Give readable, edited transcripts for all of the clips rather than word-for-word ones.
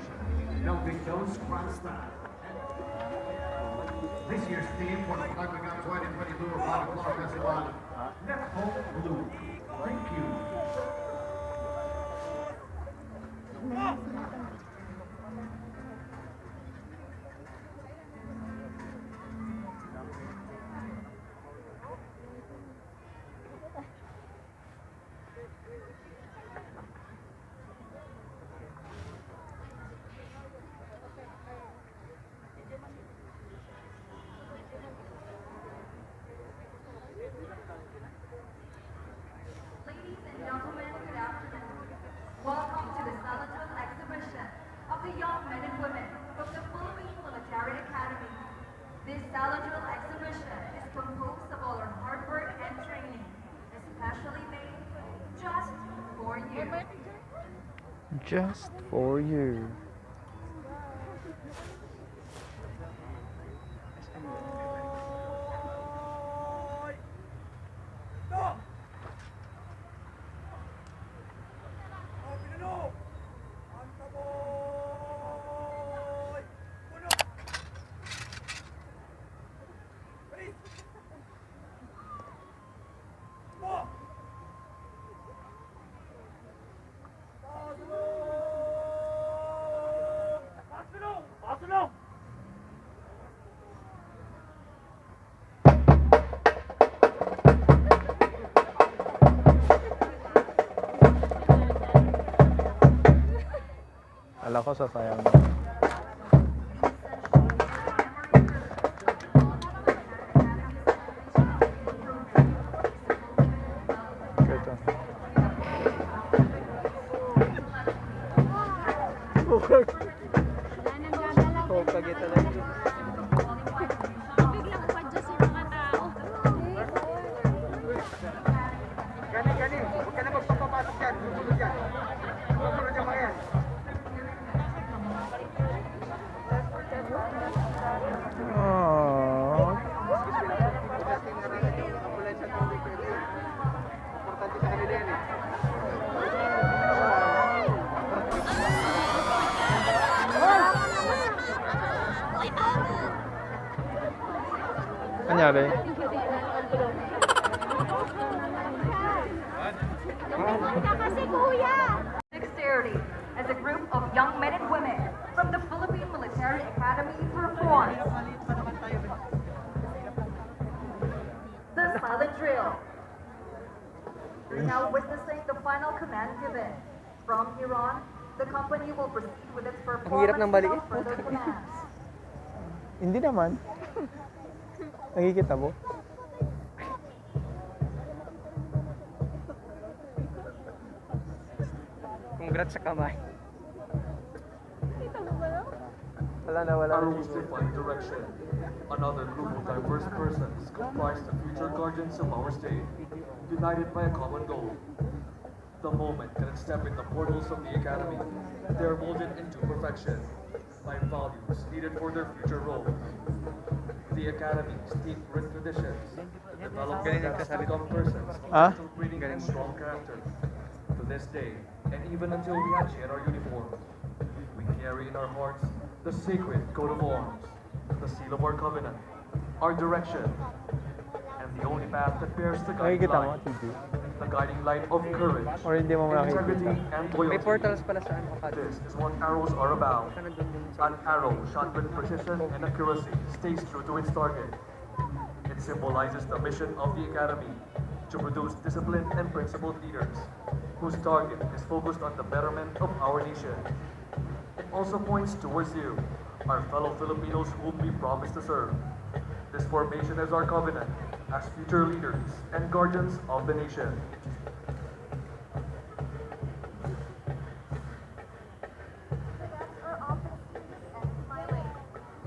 competition, Joe's Grand Style. This year's theme for the Panagbenga 2022 Baguio Flower Festival, Let's Hope Blue. Thank you. Ladies and gentlemen, good afternoon. Welcome to the celebratory exhibition of the young men and women from the Philippine Military Academy. This celebratory exhibition is composed of all our hard work and training, especially made just for you. Just for you. Ala ko sasayang na. Ito. Oh, kagita lagi. Biglang pa-adjust yung mga tao. Gani, huwag ka na magpapapasok dyan. Susunod dyan. Susunod dyan mga yan. Aww. Importante sa kanila yan eh. Anyari? Kasi kuya! Dexterity as a group of young men and women from the Philippine Military Academy performs the silent drill. You're now witnessing the final command given. From here on, the company will proceed with its performance without further commands. Hindi naman. Nakikita mo? Congrats sa kamay. Wala na, wala na. Arrows define direction. Another group of diverse persons comprise the future guardians of our state, united by a common goal. The moment that step in the portals of the academy, they are molded into perfection by values needed for their future roles. The academy's deep rich traditions develop cadets to become persons of gentle breeding and strong character. To this day, and even until we hatch in our uniforms, we carry in our hearts the sacred coat of arms, the seal of our covenant, our direction, and the only path that bears the guiding Nakikita mo, light, TV? the guiding light of courage, Or hindi mo integrity, makikita? and May loyalty. portals pala sa ano ka. This is what arrows are about. An arrow shot with precision and accuracy stays true to its target. It symbolizes the mission of the academy to produce disciplined and principled leaders whose target is focused on the betterment of our nation. It also points towards you, our fellow Filipinos whom we promise to serve. This formation is our covenant as future leaders and guardians of the nation.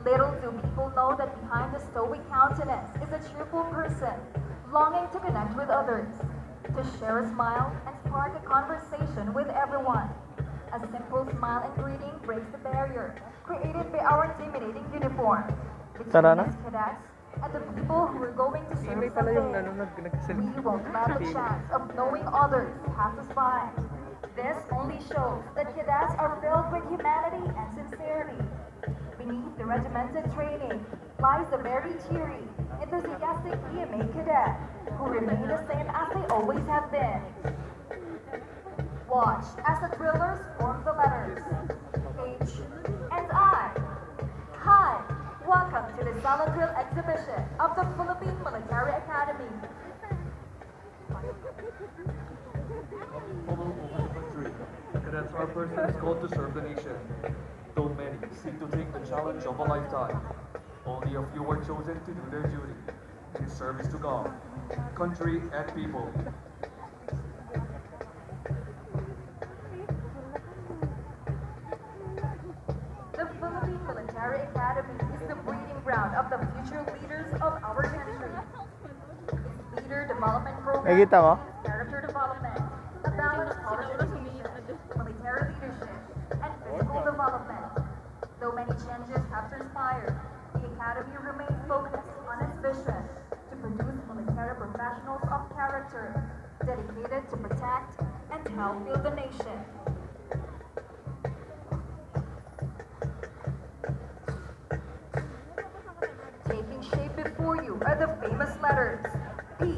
Little do people know that behind the stoic countenance is a cheerful person, longing to connect with others, to share a smile and spark a conversation with everyone. A simple smile and greeting breaks the barrier created by our intimidating uniform. Between Tara na. us cadets and the people who are going to serve Pala yung someday, nagkasalita. we won't let the chance of knowing others pass us by. This only shows that cadets are filled with humanity and sincerity. Beneath the regimented training lies the very cheery, enthusiastic PMA cadet who remain the same as they always have been. Watch as the drillers form the letters H and I. Hi, welcome to the Sala Drill exhibition of the Philippine Military Academy. All over the country, cadets are persons called to serve the nation. Though many seek to take the challenge of a lifetime, only a few are chosen to do their duty in service to God, country, and people. The Philippine Military Academy is the breeding ground of the future leaders of our country. Its leader development program Nakikita mo? is character development, a balanced college education, military leadership, and physical development. Though many changes have transpired, the Academy remains focused on its vision to produce military professionals of character, dedicated to protect and help build the nation. Taking shape before you are the famous letters P,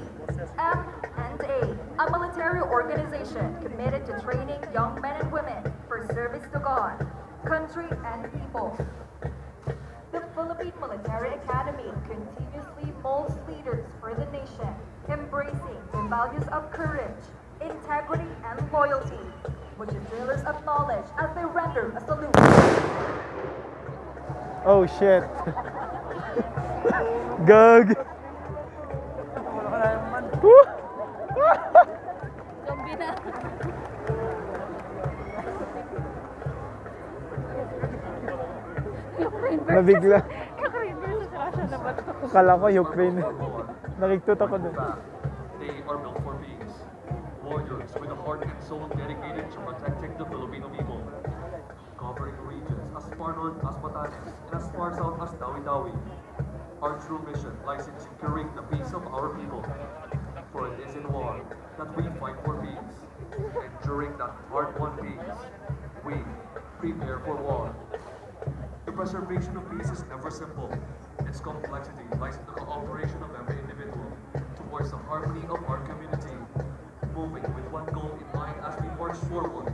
M, and A military organization committed to training young men and women for service to God, country, and people. The Philippine Military Academy continuously molds leaders for the nation, embracing the values of courage, integrity, and loyalty, which the drillers acknowledge as they render a salute. Oh shit. Gag. Woo! Zombie na. Nabigla. Ukraine versus Russia na ba ito? Akala ko Ukraine. Nakiktuto ko dun. They are built for peace. Warriors with a heart and soul dedicated to protecting the Filipino people. Covering regions as far north as Batanes and as far south as Tawi-Tawi. Our true mission lies in securing the peace of our people. For it is in war that we fight for peace. And during that hard-won peace, we prepare for war. The preservation of peace is never simple. Its complexity lies in the cooperation of every individual towards the harmony of our community, moving with one goal in mind as we march forward,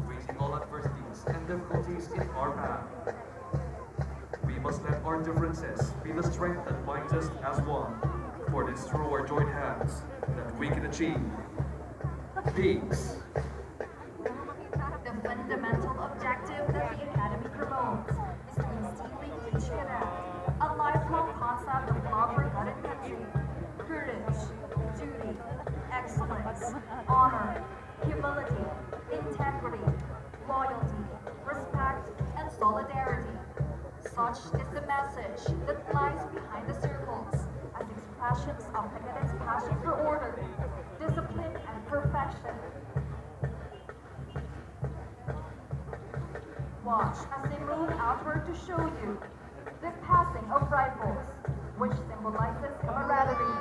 facing all adversities and difficulties in our path. We must let our differences be the strength that binds us as one, for it is through our joint hands that we can achieve peace. The fundamental objective that the Academy promotes is to instill in each cadet a lifelong concept of love for God and country, courage, duty, excellence, honor, humility, integrity, loyalty, respect, and solidarity. Such is the message that lies behind the circles as expressions of the cadets' passion for order, discipline, and perfection. Watch as they move outward to show you the passing of rifles, which symbolizes camaraderie.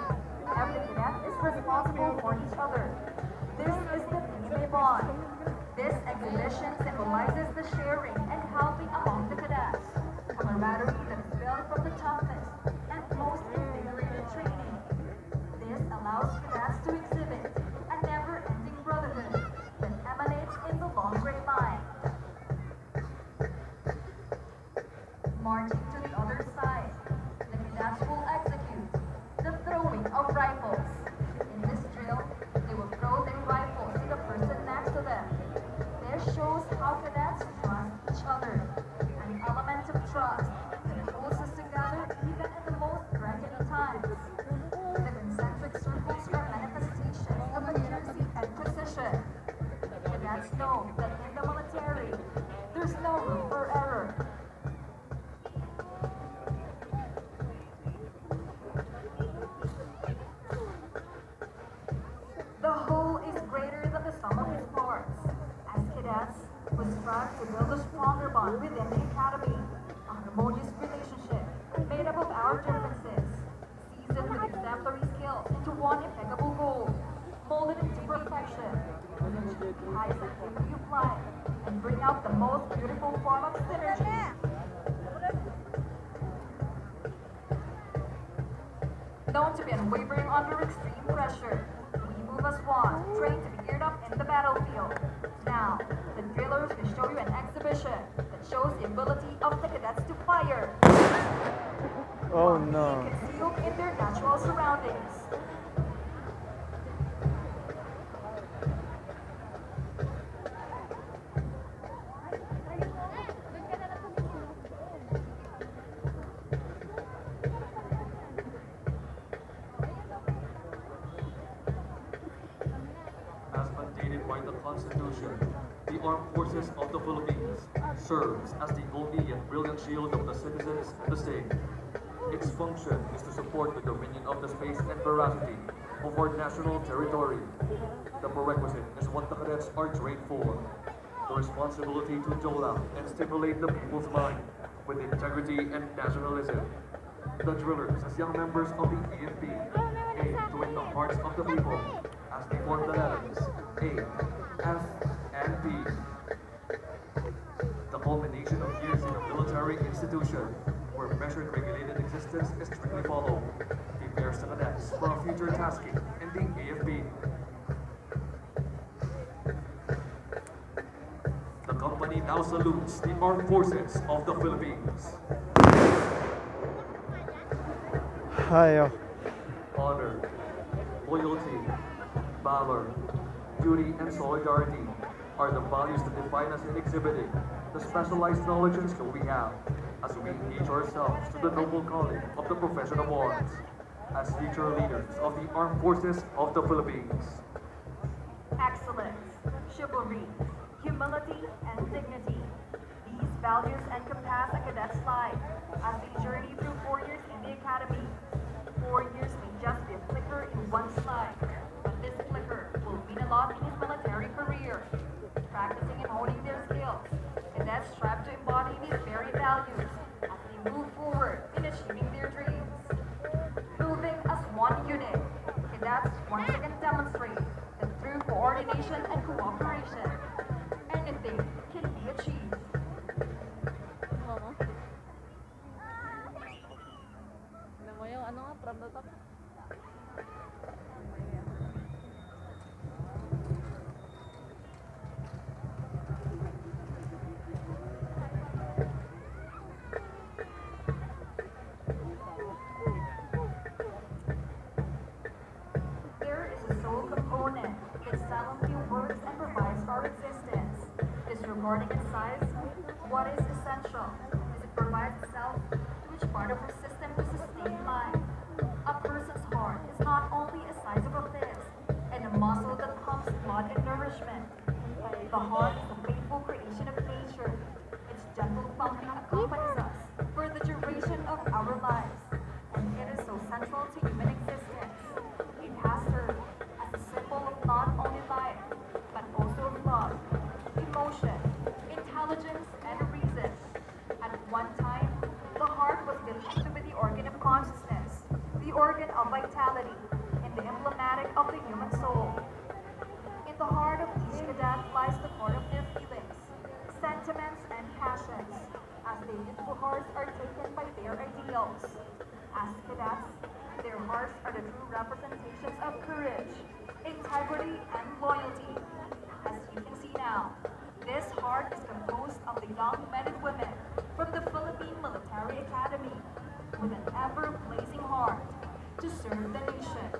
Every cadet is responsible for each other. This is the PMA bond. This exhibition symbolizes the sharing and helping among the cadets, camaraderie that is built from the toughest and most invigorating training. This allows cadets to exhibit a never-ending brotherhood that emanates in the long gray line. Marching to the other side, the cadets will execute the throwing of rifles. In this drill, they will throw their rifles to the person next to them. This shows how cadets trust each other, an element of trust that holds us together even in the most threatening times. The concentric circles are manifestations of accuracy and precision. Cadets know that in the military, there's no room for error. The whole is greater than the sum of its parts. As cadets, we strive to build a stronger bond within the Academy, a harmonious relationship made up of our differences, seasoned with exemplary skills into one impeccable goal, molded into perfection, with a eyes that keep you fly, and bring out the most beautiful form of synergy. Known to be unwavering under extreme pressure, we move as one, trained to be geared up in the battlefield. Now, the drillers will show you an exhibition that shows the ability of the cadets to fire. Oh while being no. concealed in their natural surroundings. As mandated by the Constitution, the Armed Forces of the Philippines serves as the only and brilliant shield of the citizens and the state. Its function is to support the dominion of the space and veracity of our national territory. The prerequisite is what the cadets are trained for: the responsibility to dole out and stimulate the people's mind with integrity and nationalism. The drillers, as young members of the EFP, aim to win the hearts of the people as they form the letters A, F, and P. The culmination of years in a military institution where measured regulated existence is strictly followed prepares the cadets for a future tasking in the AFP. The company now salutes the Armed Forces of the Philippines. Ayaw. Honor, loyalty, valor, duty, and solidarity are the values that define us in exhibiting the specialized knowledge and skill we have as we engage ourselves to the noble calling of the profession of arms as future leaders of the Armed Forces of the Philippines. Excellence, chivalry, humility, and dignity. These values encompass a cadet's life as they journey through 4 years in the academy. 4 years may just be a flicker in one's life, but this flicker will mean a lot in his military career. Practicing and honing their skills, cadets strive to embody these very values as they move forward in achieving their dreams. Moving as one unit, cadets once again demonstrate that through coordination and cooperation, anything can be achieved. Ano mo yung ano nga, from the top? There is a soul component that silently works and provides our existence. Disregarding its size, what is essential is it provides itself to each part of our system to sustain life. A person's heart is not only a size of a fist and a muscle that pumps blood and nourishment. The heart is a faithful creation of nature. Its gentle pumping accompanies us for the duration of our lives, and it is so central to human existence. It has served as a symbol of not only life, but also of love, emotion, intelligence, and reason. At one time, the heart was believed to be the organ of consciousness, the organ of vitality, and the emblematic of the human soul. In the heart of each cadet lies the core of their feelings, sentiments, and passions, as their youthful hearts are taken by their ideals. As cadets, their hearts are the true representations of courage, integrity, and loyalty. As you can see now, this heart is composed of the young men and women from the Philippine Military Academy with an ever-blazing heart to serve the nation.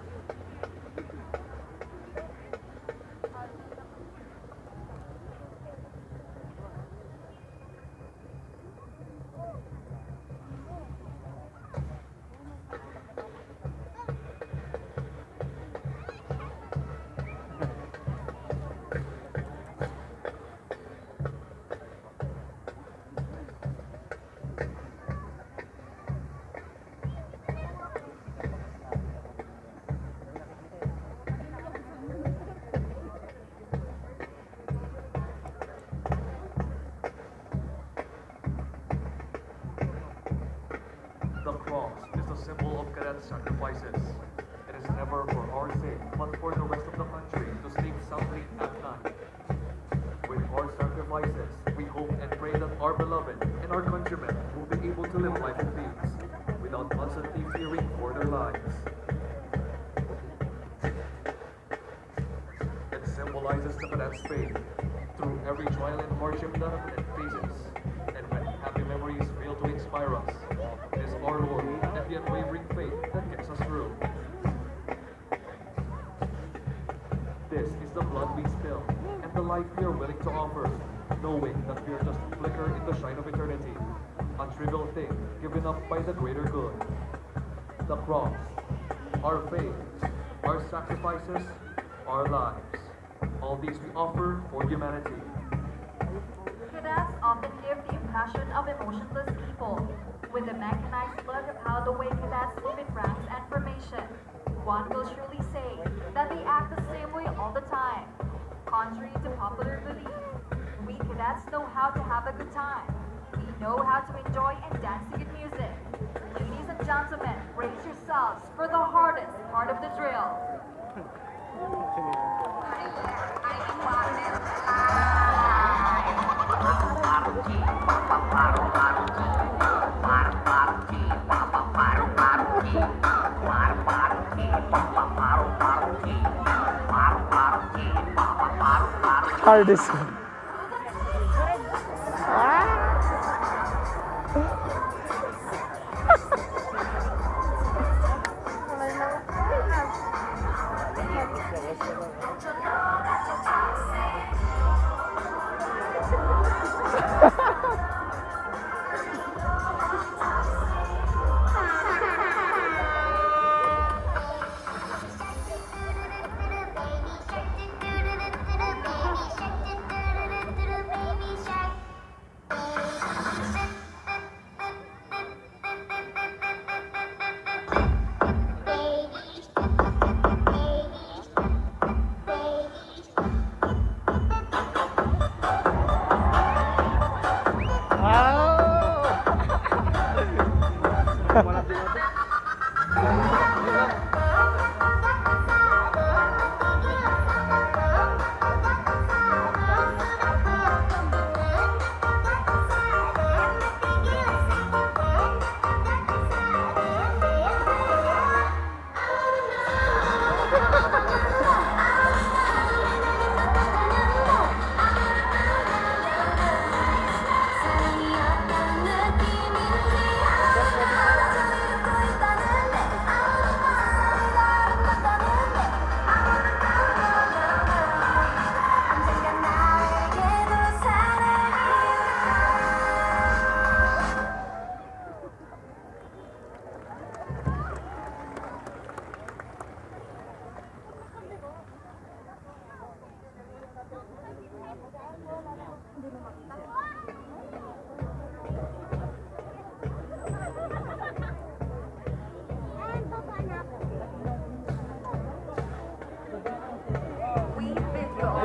The cross is the symbol of cadet sacrifices. It is is never for our sake, but for the rest of the country to sleep soundly at night. With our sacrifices, we hope and pray that our beloved and our countrymen will be able to live life in peace, without constantly fearing for their lives. It symbolizes the cadet's faith through every trial and hardship that a cadet faces, and when happy memories fail to inspire us, it is our Lord and the unwavering faith that gets us through. This is the blood we spill, and the life we are willing to offer, knowing that we are just a flicker in the shine of eternity, a trivial thing given up by the greater good. The cross, our faith, our sacrifices, our lives, all these we offer for humanity. Cadets often give the impression of emotionless people, with a mechanized look of how the way cadets live in ranks and formation. One will surely say that they act the same way all the time. Contrary to popular belief, we cadets know how to have a good time. We know how to enjoy and dance to good music. Ladies and gentlemen, brace yourselves for the hardest part of the drill. Hardest one.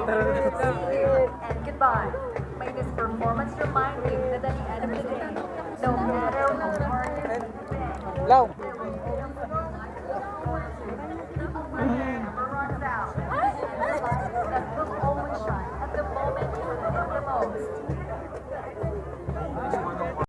And goodbye. May this performance remind you that at the end of the day, no matter how hard you Low.